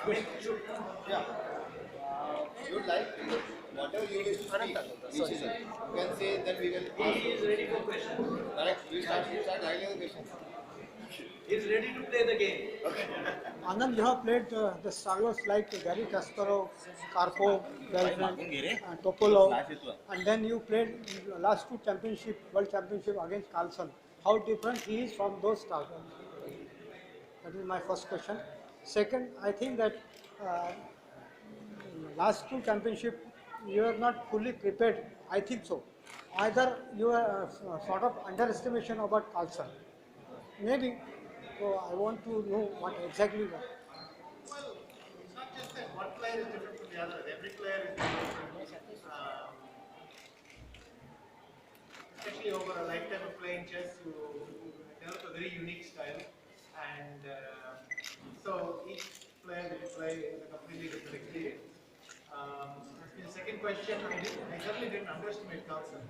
mean, yeah. You like whatever you wish to speak initially. You can say that we will ask. He is ready for questions. Correct. We start writing the questions. He is ready to play the game. Okay. Anand, you have played the stars like Gary Kasparov, Karpov, Belgrade, Topolov, and then you played last two championship, world championship against Carlsen. How different he is from those stars? That is my first question. Second, I think that uh, last two championship you are not fully prepared. I think so. Either you are sort of underestimation about Carlsen. Maybe. So I want to know what exactly. Well, it's not just that one player is different from the other. Every player is different. Especially over a lifetime of playing chess, you develop a very unique style. And so each player will play is a completely different experience. As for the second question, I certainly didn't underestimate Carlsen.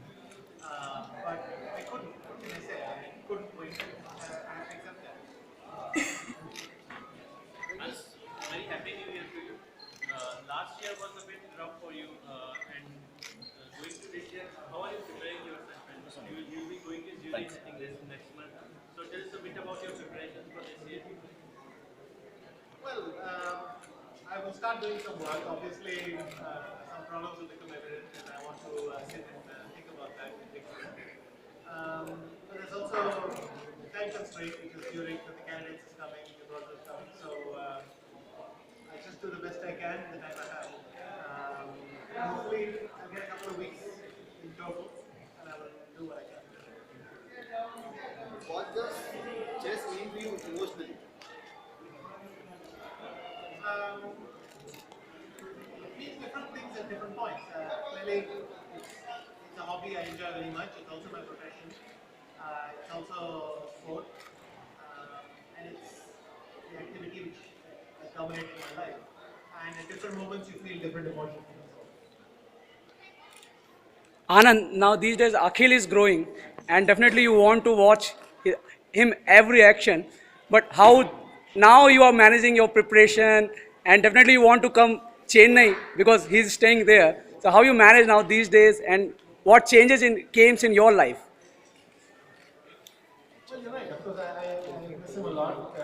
But I couldn't, what can I say? I couldn't win. I accept that. I'm very happy New Year to you. Last year was a bit rough for you, and going to this year, how are you preparing yourself? And you will be going to Zurich, I think, next month. So tell us a bit about your preparations for this year. Well, I will start doing some work. Obviously, some problems will become evident, and I want to sit and think about that and fix it. But there's also time constraint because Zurich with the candidates is coming, the brother is coming. So I just do the best I can in the time I have. Hopefully, I'll get a couple of weeks in total, and I will do what I can. What does chess mean to you emotionally? It means different things at different points. Clearly, it's a hobby I enjoy very much. It's also my profession. It's also sport. And it's the activity which has dominated my life. And at different moments, you feel different emotions. Anand, now these days Akhil is growing, and definitely you want to watch him every action. But how now you are managing your preparation, and definitely you want to come Chennai because he's staying there. So how you manage now these days, and what changes in came in your life? Well, you're right. Of course, I miss him a lot.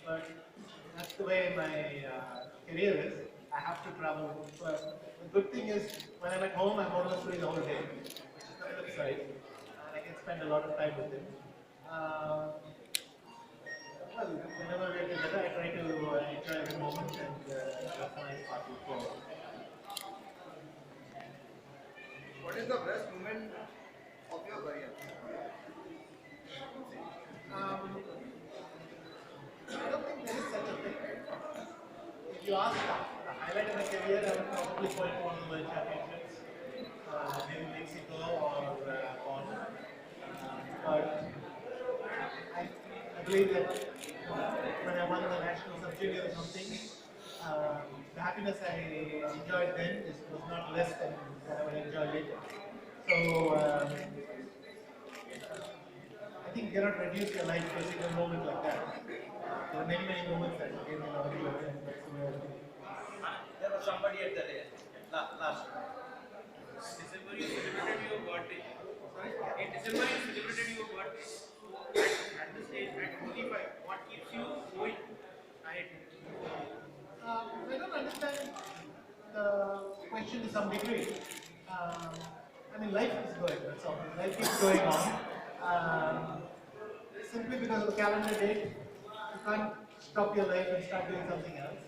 But that's the way my career is. I have to travel. But the good thing is, when I'm at home, I'm almost free the whole day, which is the flip side. And I can spend a lot of time with him. Well, whenever we're together, I try to enjoy every moment, and that's a nice part to go. What is the best moment of your career? I don't think there is such a thing. If you ask the highlight of my career, I would probably point to one of the world championships, maybe Mexico or Bonn. But I believe that when I won the national sub-junior or something, the happiness I enjoyed then was not less than what I will enjoy later. So I think you cannot reduce your life to a single moment like that. There are many, many moments that gave me a lot of joy, and that's the way I think. There was somebody at the last December you celebrated your birthday. Sorry? In December you celebrated your birthday. At this age, at 45, what keeps you going ahead? I don't understand the question to some degree. I mean, life is going, that's all. Life is going on. Simply because of the calendar date, you can't stop your life and start doing something else.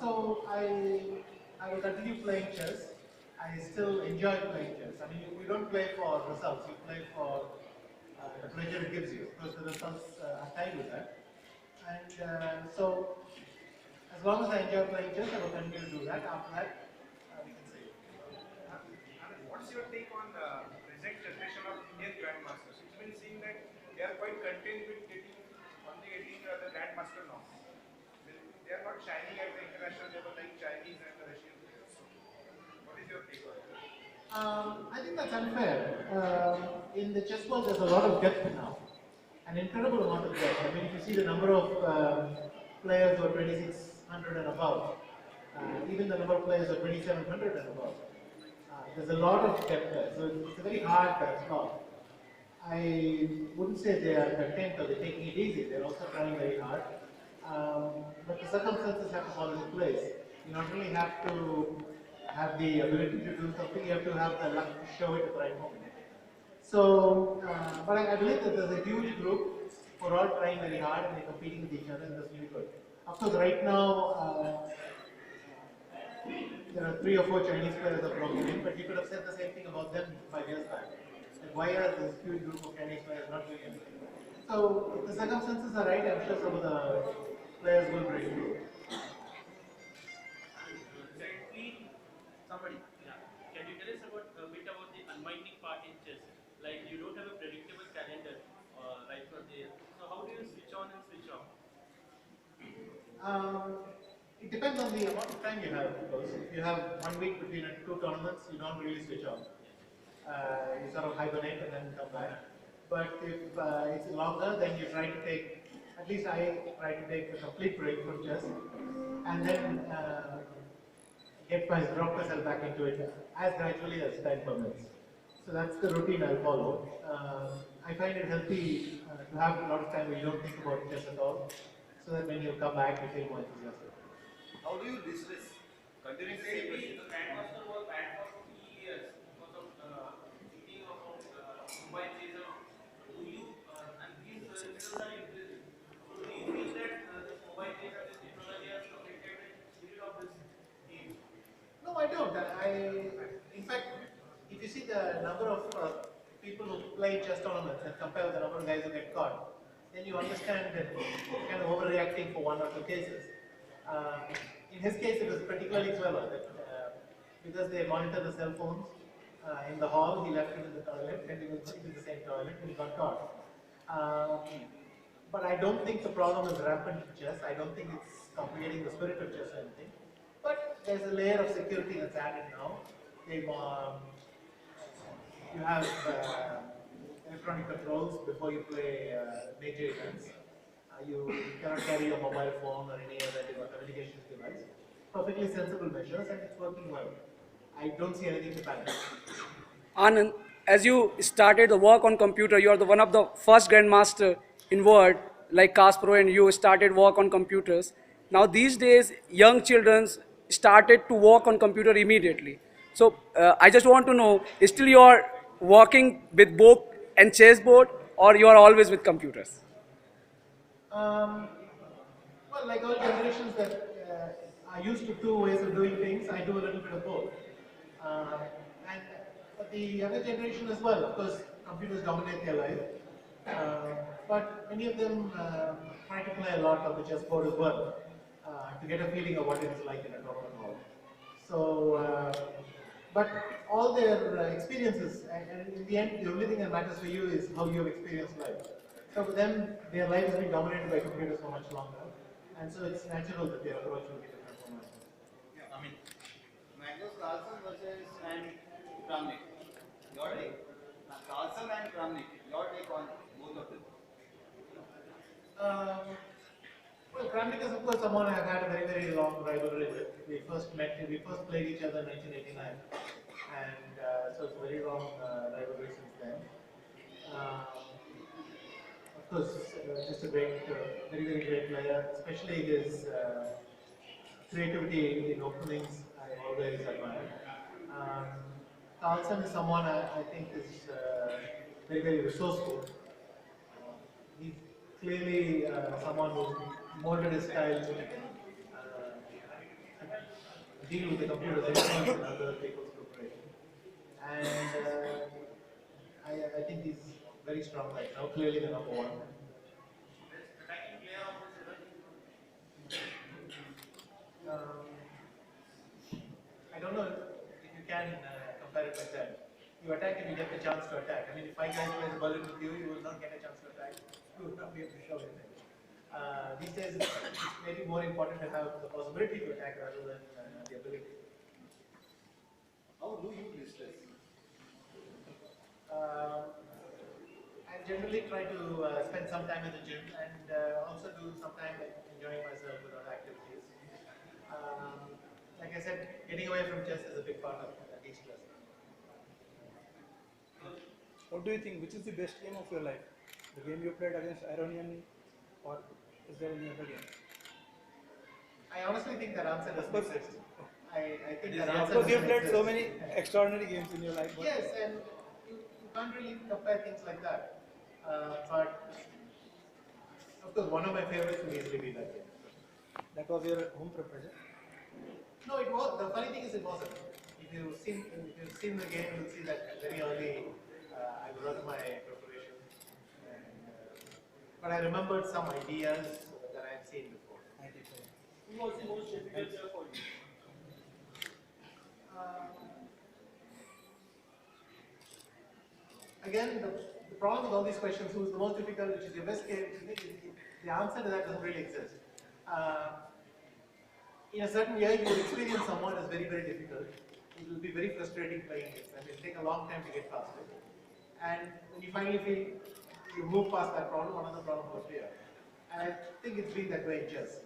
So I will continue playing chess. I still enjoy playing chess. I mean, you don't play for results, you play for the pleasure it gives you. Of course, the results are tied with that. And so, as long as I enjoy playing chess, I will continue to do that. After that, we can say. What's your take on the present generation of Indian grandmasters? It's been seen that they are quite content with getting the grandmaster now. They are not shining at the international level like Chinese and the Russian players. So, what is your take on that? I think that's unfair. In the chess world, there's a lot of depth now, an incredible amount of depth. I mean, if you see the number of players who are 26 2600 and above. Even the number of players are 2700 and above. There's a lot of depth there, so it's a very hard spot. I wouldn't say they are content or they're taking it easy. They're also trying very hard. But the circumstances have to fall into place. You not only have to have the ability to do something, you have to have the luck to show it at the right moment. So, but I believe that there's a huge group who are all trying very hard and they're competing with each other, and that's really good. Of course, right now, there are 3 or 4 Chinese players that are broken in, but you could have said the same thing about them 5 years back. Like, why are this huge group of Chinese players not doing anything? So, if the circumstances are right, I'm sure some of the players will break through. Secondly, yeah. Can you tell us about a bit about the unwinding part in chess? Like you don't have a predictable calendar right from there. So how do you switch on and switch off? Um, it depends on the amount of time you have, because if you have 1 week between 2 tournaments, you don't really switch off. You sort of hibernate and then come back. But if it's longer, then you try to take, at least I try to take a complete break from chess, and then drop myself back into it as gradually as time permits. So that's the routine I'll follow. I find it healthy to have a lot of time where you don't think about chess at all, so that when you come back, you feel more enthusiastic. How do you distress? Continuing the same Maybe question. the grandmaster was banned for 2 years because of thinking about mobile chaser. Do you and these results are increasing. So do you feel that this mobile chaser, this technology has affected the spirit of this game? No, I don't. In fact, if you see the number of people who play chess tournaments and compare with the number of guys who get caught, then you understand that he's kind of overreacting for 1 or 2 cases. In his case, it was particularly clever that because they monitor the cell phones in the hall, he left it in the toilet and he was going to the same toilet and he got caught. Um, but I don't think the problem is rampant in chess. I don't think it's complicating the spirit of chess or anything. But there's a layer of security that's added now. You have electronic controls before you play major events. You cannot carry your mobile phone or any other communications device. Perfectly sensible measures, and it's working well. I don't see anything to panic. Anand, as you started the work on computer, you are the one of the first grandmaster in world, like Kasparov and you started work on computers. Now these days, young children started to work on computer immediately. So I just want to know, still you are working with book and chessboard, or you are always with computers? Um, well, like all generations that are used to 2 ways of doing things, I do a little bit of both. Um, and but the younger generation as well, of course, computers dominate their life. But many of them try to play a lot of the chessboard as well to get a feeling of what it is like in a tournament hall. So, but all their experiences, and in the end, the only thing that matters for you is how you have experienced life. So for them, their life has been dominated by computers for much longer, and so it's natural that their approach will be different from mine. Yeah, I mean, Magnus Carlsen versus and Kramnik. Your take? Carlsen and Kramnik. Your take on both of them? Um, well, Kramnik is of course someone I have had a very, very long rivalry with. We first played each other in 1989, and so it's a very long rivalry since then. Um, of course, just a great, very, very great player, especially his creativity in openings, I always admire. Um, Carlsen is someone I think is very, very resourceful. He's clearly someone who's molded his style to deal with the computers and other people's preparation. And I think he's very strong right now, clearly the number one. Attacking player of this era. Um, I don't know if you can compare it like that. You attack and you get the chance to attack. I mean, if 5 guys play the Berlin with you, you will not get a chance to attack. You will not be able to show anything. These days, it's maybe more important to have the possibility to attack rather than the ability. How do you distress? Um, I generally try to spend some time at the gym and also do some time like enjoying myself with other activities. I said, getting away from chess is a big part of each lesson. What do you think? Which is the best game of your life? The game you played against Iranian, or is there any other game? I honestly think that answer doesn't course. exist. I think that Of answer course, you doesn't have played so exist. many extraordinary games in your life. But Yes, and you can't really compare things like that. But of course, one of my favorites will easily be that game. that was your home preparation. No, it was. The funny thing is, it wasn't. If you've seen the game, you'll see that very early I wrote my preparation, but I remembered some ideas that I had seen before. Who was the most difficult year for you? Again, the problem with all these questions, who's the most difficult, which is your best game, the answer to that doesn't really exist. In a certain year, you will experience someone as very, very difficult. It will be very frustrating playing it, and it will take a long time to get past it. And when you finally feel you move past that problem, another problem will appear. And I think it's been that way in chess.